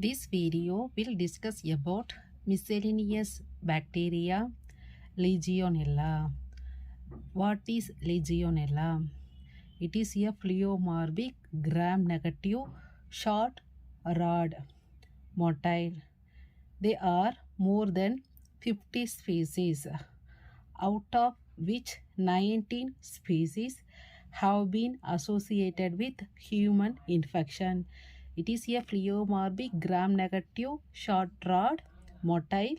This video will discuss about miscellaneous bacteria Legionella. What is Legionella? It is a pleomorphic gram-negative short rod motile. There are more than 50 species, out of which 19 species have been associated with human infection. It is a pleomorphic gram-negative short rod motile.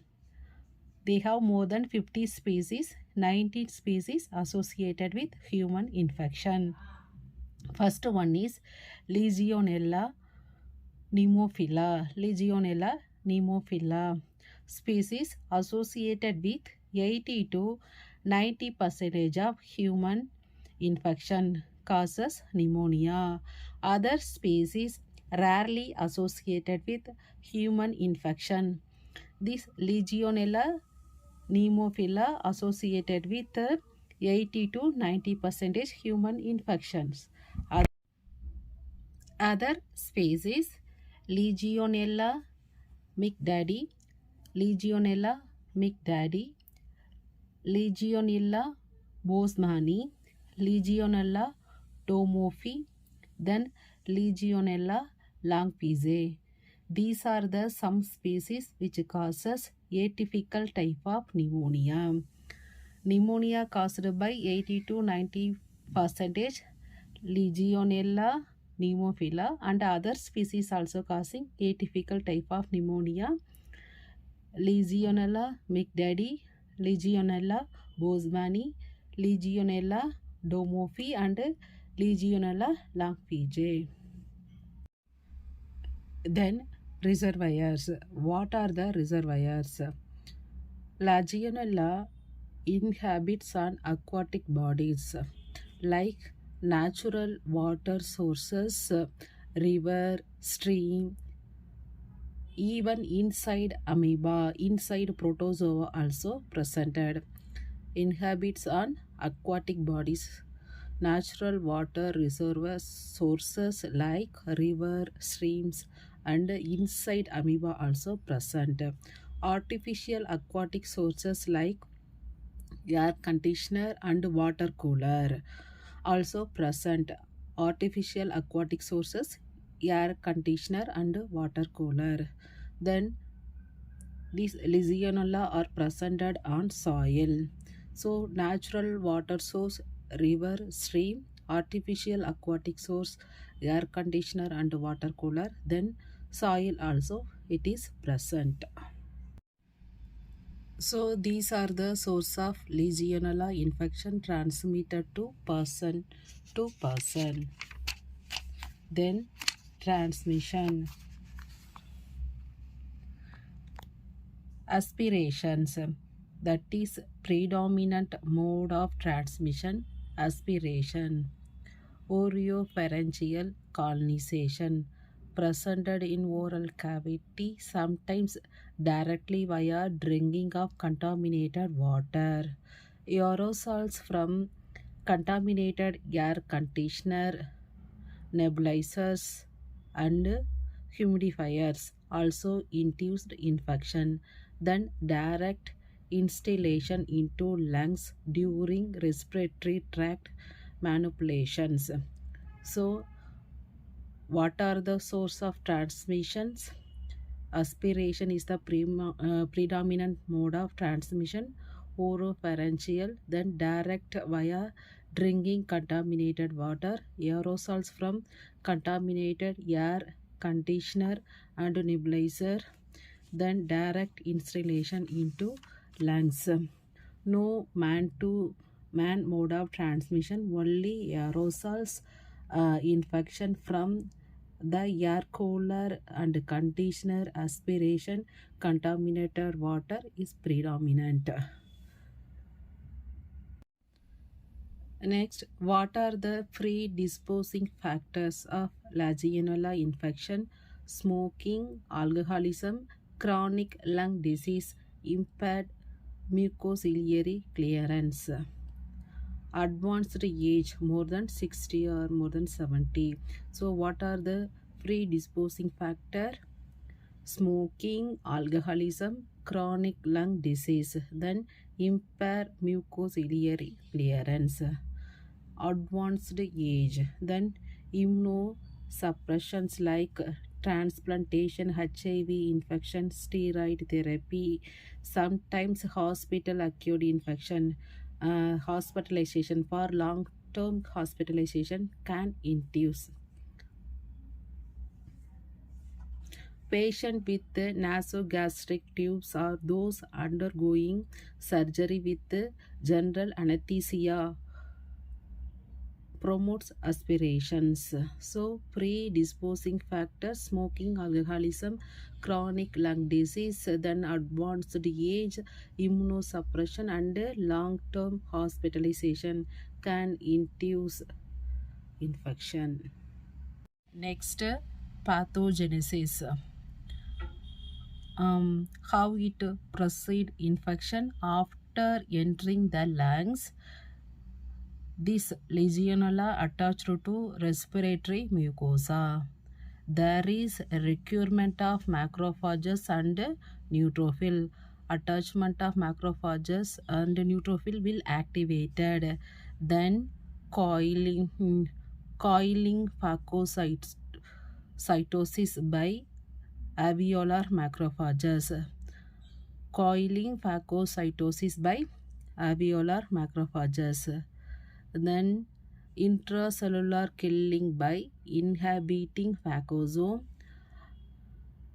They have more than 50 species, 19 species associated with human infection. First one is Legionella pneumophila. Legionella pneumophila species associated with 80 to 90% of human infection causes pneumonia. Other species rarely associated with human infection. This Legionella pneumophila associated with 80 to 90% human infections. Other species Legionella mcdaddi, Legionella mcdaddi, Legionella bosemani, Legionella domophi, then Legionella longpizzae. These are the some species which causes atypical type of pneumonia. Pneumonia caused by 80 to 90% Legionella pneumophila and other species also causing atypical type of pneumonia. Legionella mcdaddi, Legionella bosemani, Legionella domophi and Legionella longpizzae. Then reservoirs. What are the reservoirs? Legionella inhabits on aquatic bodies like natural water sources, river, stream, even inside amoeba, inside protozoa also presented. Inhabits on aquatic bodies, natural water reservoir sources like river, streams, and inside amoeba also present. Artificial aquatic sources like air conditioner and water cooler also present. Artificial aquatic sources, air conditioner and water cooler. Then these Legionella are presented on soil. So natural water source, river, stream, artificial aquatic source, air conditioner and water cooler. Then soil also it is present. So these are the source of Legionella infection transmitted to person to person. Then transmission. Aspirations, that is predominant mode of transmission. Aspiration. Oropharyngeal colonization, presented in oral cavity, sometimes directly via drinking of contaminated water. Aerosols from contaminated air conditioner, nebulizers, and humidifiers also induced infection. Then direct instillation into lungs during respiratory tract manipulations. So what are the source of transmissions? Aspiration is the predominant mode of transmission. Oropharyngeal, then direct via drinking contaminated water. Aerosols from contaminated air conditioner and nebulizer, then direct instillation into lungs. No man to man mode of transmission, only aerosols. Infection from the air cooler and conditioner, aspiration, contaminated water is predominant. Next, what are the predisposing factors of Legionella infection? Smoking, alcoholism, chronic lung disease, impaired mucociliary clearance. Advanced age, more than 60 or more than 70. So what are the predisposing factor? smoking, alcoholism, chronic lung disease, then impair mucociliary clearance, advanced age, then immunosuppressions like transplantation, HIV infection, steroid therapy, sometimes hospital acute infection, hospitalization for long-term hospitalization can induce. Patient with nasogastric tubes are those undergoing surgery with general anesthesia promotes aspirations. So predisposing factors: smoking, alcoholism, chronic lung disease, then advanced age, immunosuppression, and long-term hospitalization can induce infection. Next, pathogenesis. How it proceed infection after entering the lungs. This Legionella attached to respiratory mucosa. There is a requirement of macrophages and neutrophil. Attachment of macrophages and neutrophil will activated. Then coiling phagocytosis by alveolar macrophages. Coiling phagocytosis by alveolar macrophages. Then intracellular killing by inhibiting phagosome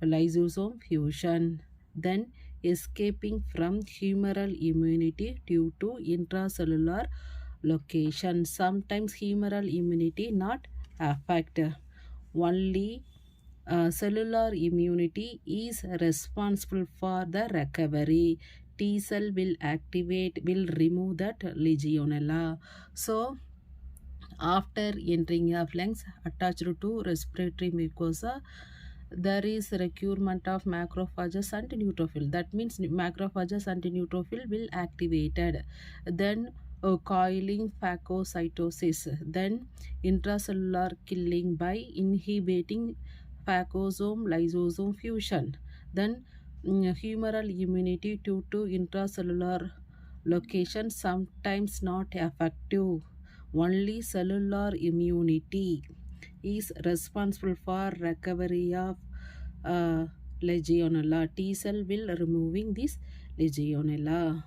lysosome fusion. Then escaping from humoral immunity due to intracellular location. Sometimes humoral immunity not affect. Only cellular immunity is responsible for the recovery. T cell will will remove that Legionella. So after entering of lungs attached to respiratory mucosa, there is requirement of macrophages and neutrophil. That means macrophages and neutrophil will activated. Then coiling phagocytosis, then intracellular killing by inhibiting phagosome lysosome fusion. Then humoral immunity due to intracellular location, sometimes not effective. Only cellular immunity is responsible for recovery of Legionella. T cell will removing this Legionella.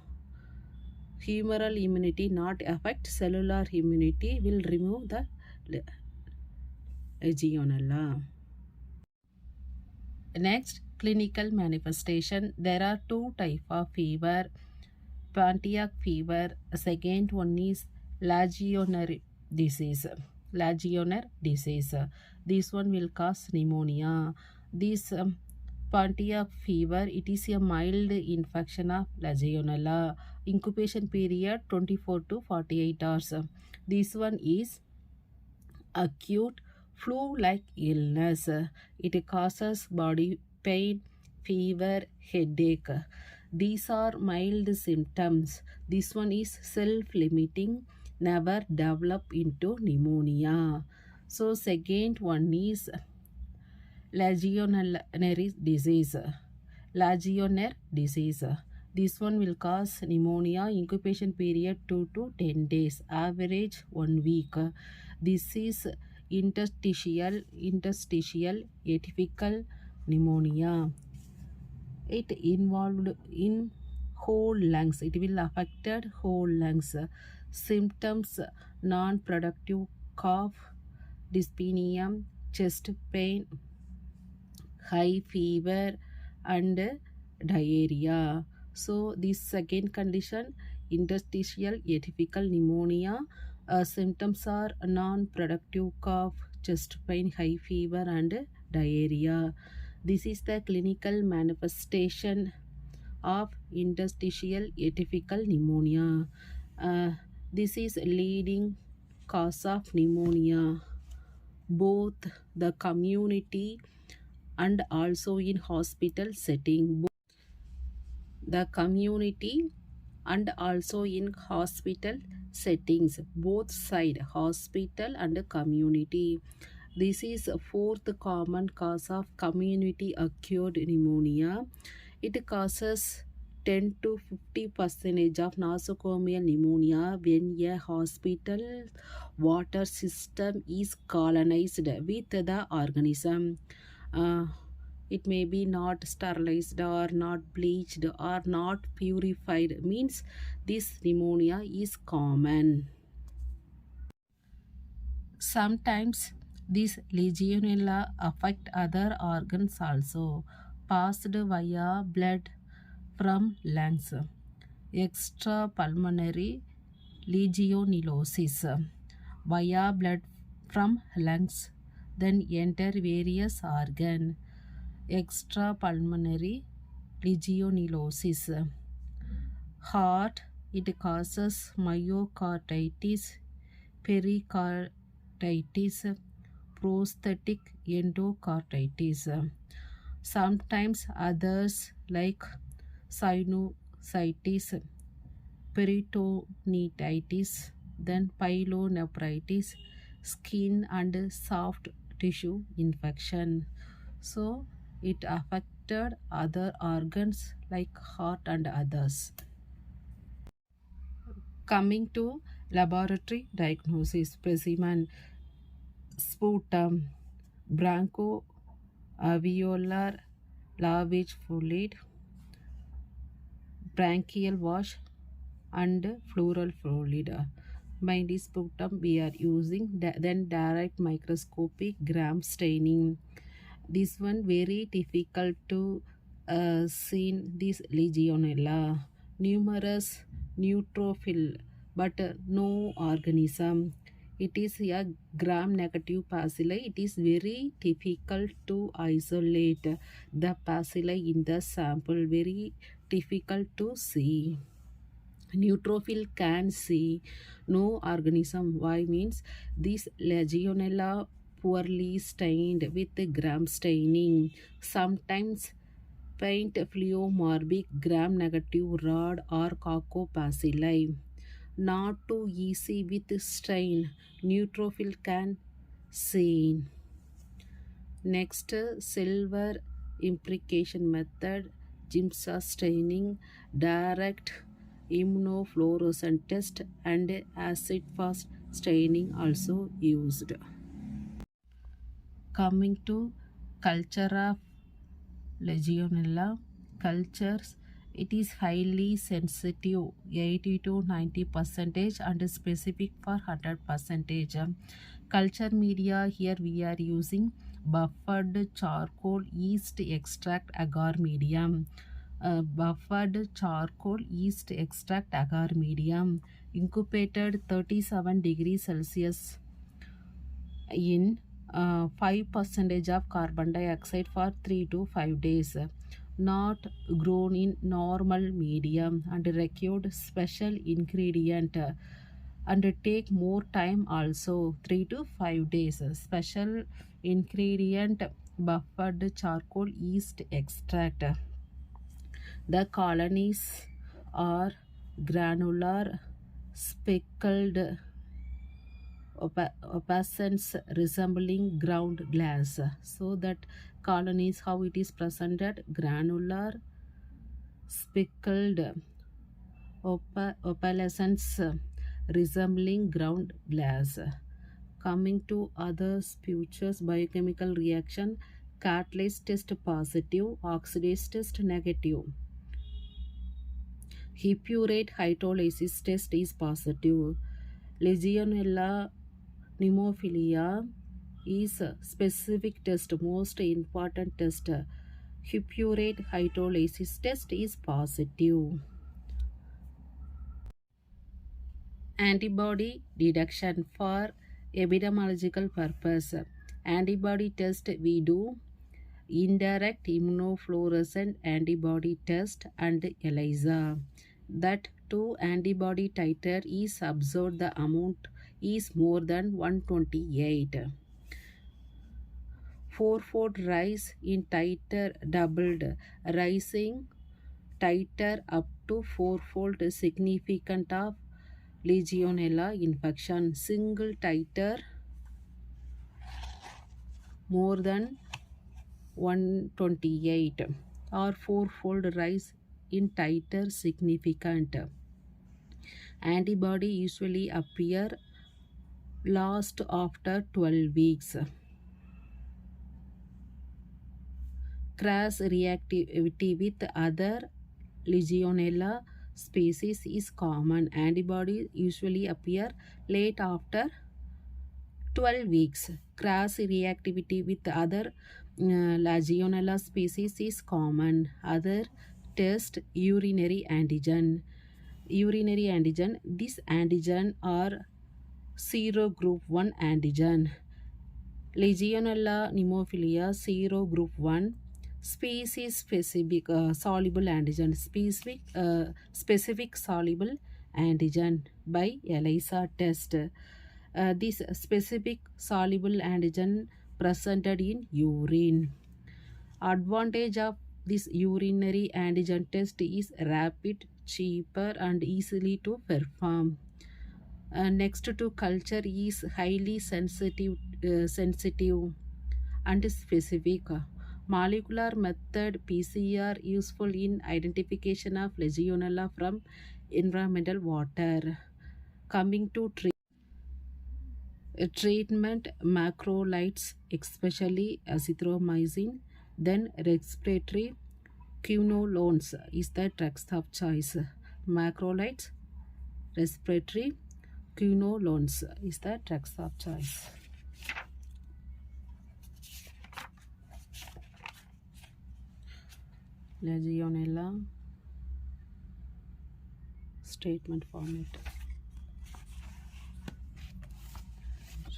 Humoral immunity not affect, cellular immunity will remove the Legionella. Next, clinical manifestation. There are two types of fever. Pontiac fever. Second one is Legionnaire disease. Legionnaire disease. This one will cause pneumonia. This Pontiac fever, it is a mild infection of Legionella. Incubation period 24 to 48 hours. This one is acute flu-like illness. It causes body pain, fever, headache. These are mild symptoms. This one is self-limiting, never develop into pneumonia. So second one is Legionnaire disease. Legionnaire disease. This one will cause pneumonia. Incubation period 2 to 10 days. Average 1 week. This is interstitial atypical pneumonia. It involved in whole lungs. It will affected whole lungs. Symptoms: non-productive cough, dyspnea, chest pain, high fever, and diarrhea. So this second condition, interstitial atypical pneumonia, symptoms are non-productive cough, chest pain, high fever, and diarrhea. This is the clinical manifestation of interstitial atypical pneumonia. This is leading cause of pneumonia, both the community and also in hospital setting. The community and also in hospital settings, both side, hospital and community. This is a fourth common cause of community acquired pneumonia. It causes 10 to 50 percentage of nosocomial pneumonia when a hospital water system is colonized with the organism. Uh, it may be not sterilized or not bleached or not purified, means this pneumonia is common. Sometimes these Legionella affect other organs also, passed via blood from lungs. Extrapulmonary legionellosis via blood from lungs, then enter various organ. Extrapulmonary legionellosis. Heart, it causes myocarditis, pericarditis, prosthetic endocarditis. Sometimes others like sinusitis, peritonitis, then pyelonephritis, skin and soft tissue infection. So it affected other organs like heart and others. Coming to laboratory diagnosis, specimen sputum, bronchoalveolar lavage fluid, branchial wash, and pleural fluid. Mainly sputum we are using, then direct microscopic gram staining. This one very difficult to see this Legionella. Numerous neutrophil but no organism. It is a gram negative bacilli. It is very difficult to isolate the bacilli in the sample. Very difficult to see. Neutrophil can see no organism. Why? Means this Legionella poorly stained with gram staining. Sometimes paint pleomorphic gram negative rod or coccobacilli. Not too easy with stain. Neutrophil can see. Next, silver implication method, GIMSA staining, direct immunofluorescent test, and acid fast staining also used. Coming to culture of Legionella cultures, it is highly sensitive, 80 to 90 percentage, and specific for 100 percentage. Culture media, here we are using buffered charcoal yeast extract agar medium. Buffered charcoal yeast extract agar medium, incubated 37 degrees Celsius in 5% of carbon dioxide for 3 to 5 days. Not grown in normal medium and required special ingredient and take more time also, 3 to 5 days. Special ingredient, buffered charcoal yeast extract. The colonies are granular, speckled opacence resembling ground glass. So that colonies, how it is presented, granular, speckled opalescence resembling ground glass. Coming to other speeches, biochemical reaction, catalase test positive, oxidase test negative. Hippurate hydrolysis test is positive. Legionella pneumophila is a specific test, most important test. Hippurate hydrolysis test is positive. Antibody detection for epidemiological purpose. Antibody test we do indirect immunofluorescent antibody test and ELISA. That 2 antibody titer is observed, the amount is more than 128. Fourfold rise in titer doubled, rising titer up to fourfold significant of Legionella infection. Single titer more than 128 or fourfold rise in titer significant. Antibody usually appear last after 12 weeks. Cross reactivity with other Legionella species is common. Antibodies usually appear late after 12 weeks. Cross reactivity with other Legionella species is common. Other test urinary antigen. Urinary antigen. This antigen are serogroup 1 antigen. Legionella pneumophila serogroup 1 species specific soluble antigen specific soluble antigen by ELISA test. This specific soluble antigen presented in urine. Advantage of this urinary antigen test is rapid, cheaper and easily to perform. Next to culture is highly sensitive and specific. Molecular method PCR useful in identification of Legionella from environmental water. Coming to treatment, macrolides, especially azithromycin, then respiratory quinolones is the drugs of choice. Macrolides, respiratory quinolones is the drugs of choice. Legionella statement format.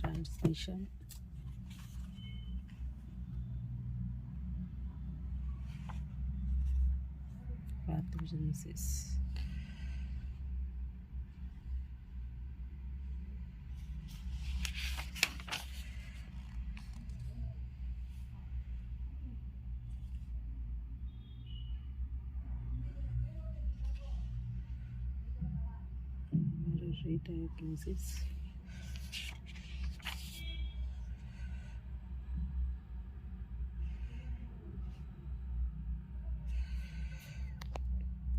Transmission. Pathogenesis. Diagnosis.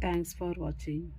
Thanks for watching.